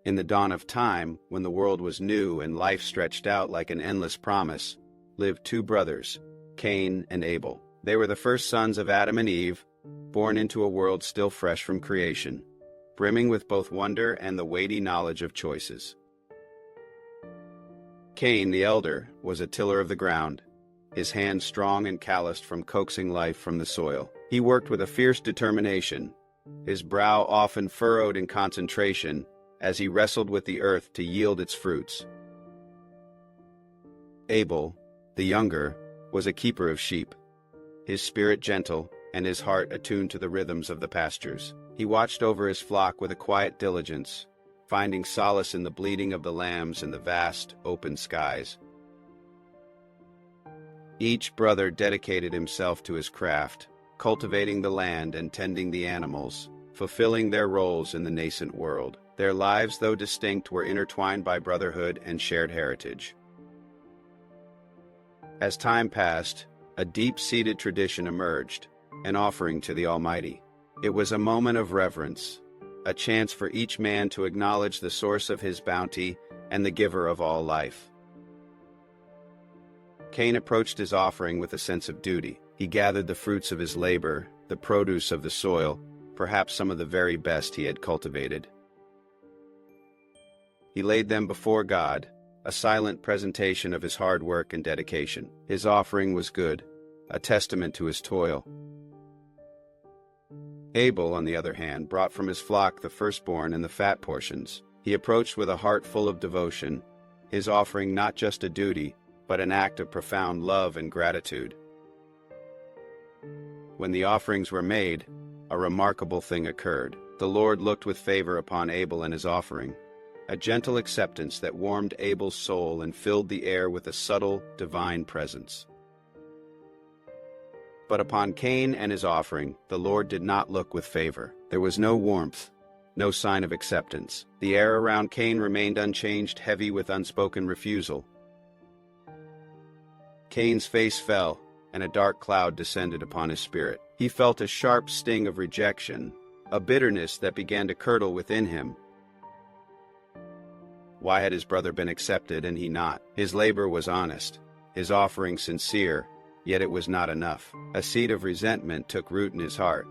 In the dawn of time, when the world was new and life stretched out like an endless promise, lived two brothers, Cain and Abel. They were the first sons of Adam and Eve, born into a world still fresh from creation, brimming with both wonder and the weighty knowledge of choices. Cain, the elder, was a tiller of the ground, his hands strong and calloused from coaxing life from the soil. He worked with a fierce determination, his brow often furrowed in concentration as he wrestled with the earth to yield its fruits. Abel, the younger, was a keeper of sheep, his spirit gentle and his heart attuned to the rhythms of the pastures. He watched over his flock with a quiet diligence, finding solace in the bleating of the lambs and the vast, open skies. Each brother dedicated himself to his craft, cultivating the land and tending the animals, fulfilling their roles in the nascent world. Their lives, though distinct, were intertwined by brotherhood and shared heritage. As time passed, a deep-seated tradition emerged, an offering to the Almighty. It was a moment of reverence, a chance for each man to acknowledge the source of his bounty and the giver of all life. Cain approached his offering with a sense of duty. He gathered the fruits of his labor, the produce of the soil, perhaps some of the very best he had cultivated. He laid them before God, a silent presentation of his hard work and dedication. His offering was good, a testament to his toil. Abel, on the other hand, brought from his flock the firstborn and the fat portions. He approached with a heart full of devotion, his offering not just a duty, but an act of profound love and gratitude. When the offerings were made, a remarkable thing occurred. The Lord looked with favor upon Abel and his offering, a gentle acceptance that warmed Abel's soul and filled the air with a subtle, divine presence. But upon Cain and his offering, the Lord did not look with favor. There was no warmth, no sign of acceptance. The air around Cain remained unchanged, heavy with unspoken refusal. Cain's face fell, and a dark cloud descended upon his spirit. He felt a sharp sting of rejection, a bitterness that began to curdle within him. Why had his brother been accepted and he not? His labor was honest, his offering sincere, yet it was not enough. A seed of resentment took root in his heart.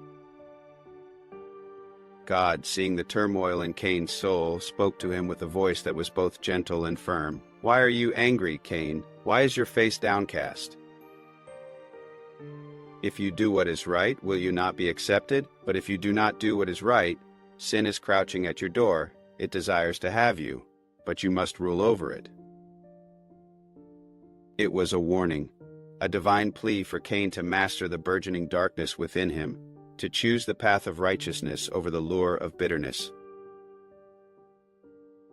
God, seeing the turmoil in Cain's soul, spoke to him with a voice that was both gentle and firm. "Why are you angry, Cain? Why is your face downcast? If you do what is right, will you not be accepted? But if you do not do what is right, sin is crouching at your door. It desires to have you, but you must rule over it." It was a warning, a divine plea for Cain to master the burgeoning darkness within him, to choose the path of righteousness over the lure of bitterness.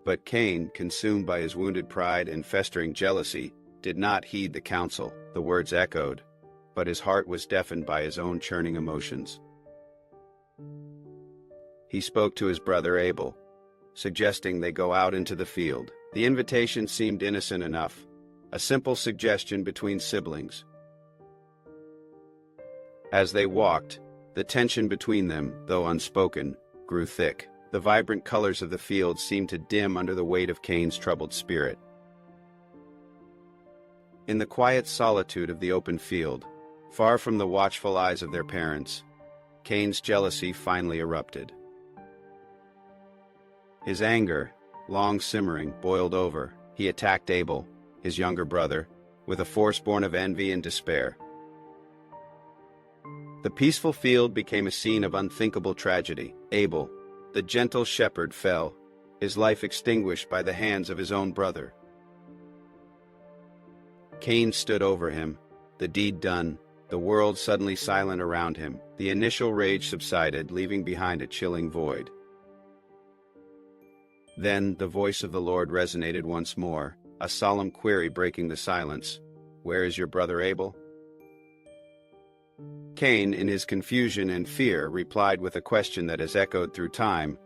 But Cain, consumed by his wounded pride and festering jealousy, did not heed the counsel. The words echoed, but his heart was deafened by his own churning emotions. He spoke to his brother Abel, suggesting they go out into the field. The invitation seemed innocent enough, a simple suggestion between siblings. As they walked, the tension between them, though unspoken, grew thick. The vibrant colors of the field seemed to dim under the weight of Cain's troubled spirit. In the quiet solitude of the open field, far from the watchful eyes of their parents, Cain's jealousy finally erupted. His anger, long simmering, boiled over. He attacked Abel, his younger brother, with a force born of envy and despair. The peaceful field became a scene of unthinkable tragedy. Abel, the gentle shepherd, fell, his life extinguished by the hands of his own brother. Cain stood over him, the deed done, the world suddenly silent around him. The initial rage subsided, leaving behind a chilling void. Then the voice of the Lord resonated once more, a solemn query breaking the silence. "Where is your brother Abel?" Cain, in his confusion and fear, replied with a question that has echoed through time.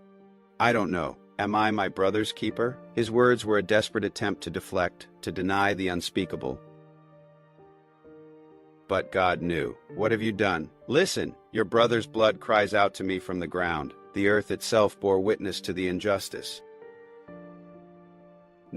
"I don't know. Am I my brother's keeper?" His words were a desperate attempt to deflect, to deny the unspeakable. But God knew. "What have you done? Listen, your brother's blood cries out to me from the ground. The earth itself bore witness to the injustice.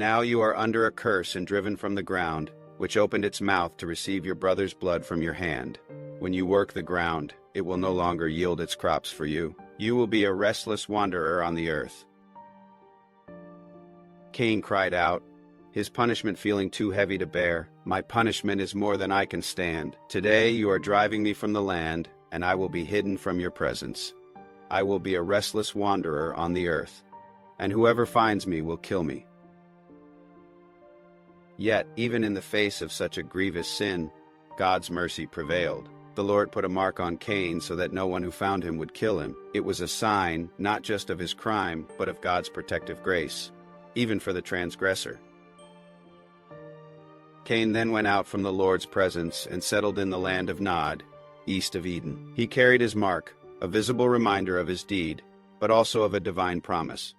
Now you are under a curse and driven from the ground, which opened its mouth to receive your brother's blood from your hand. When you work the ground, it will no longer yield its crops for you. You will be a restless wanderer on the earth." Cain cried out, his punishment feeling too heavy to bear. "My punishment is more than I can stand. Today you are driving me from the land, and I will be hidden from your presence. I will be a restless wanderer on the earth, and whoever finds me will kill me." Yet, even in the face of such a grievous sin, God's mercy prevailed. The Lord put a mark on Cain so that no one who found him would kill him. It was a sign, not just of his crime, but of God's protective grace, even for the transgressor. Cain then went out from the Lord's presence and settled in the land of Nod, east of Eden. He carried his mark, a visible reminder of his deed, but also of a divine promise.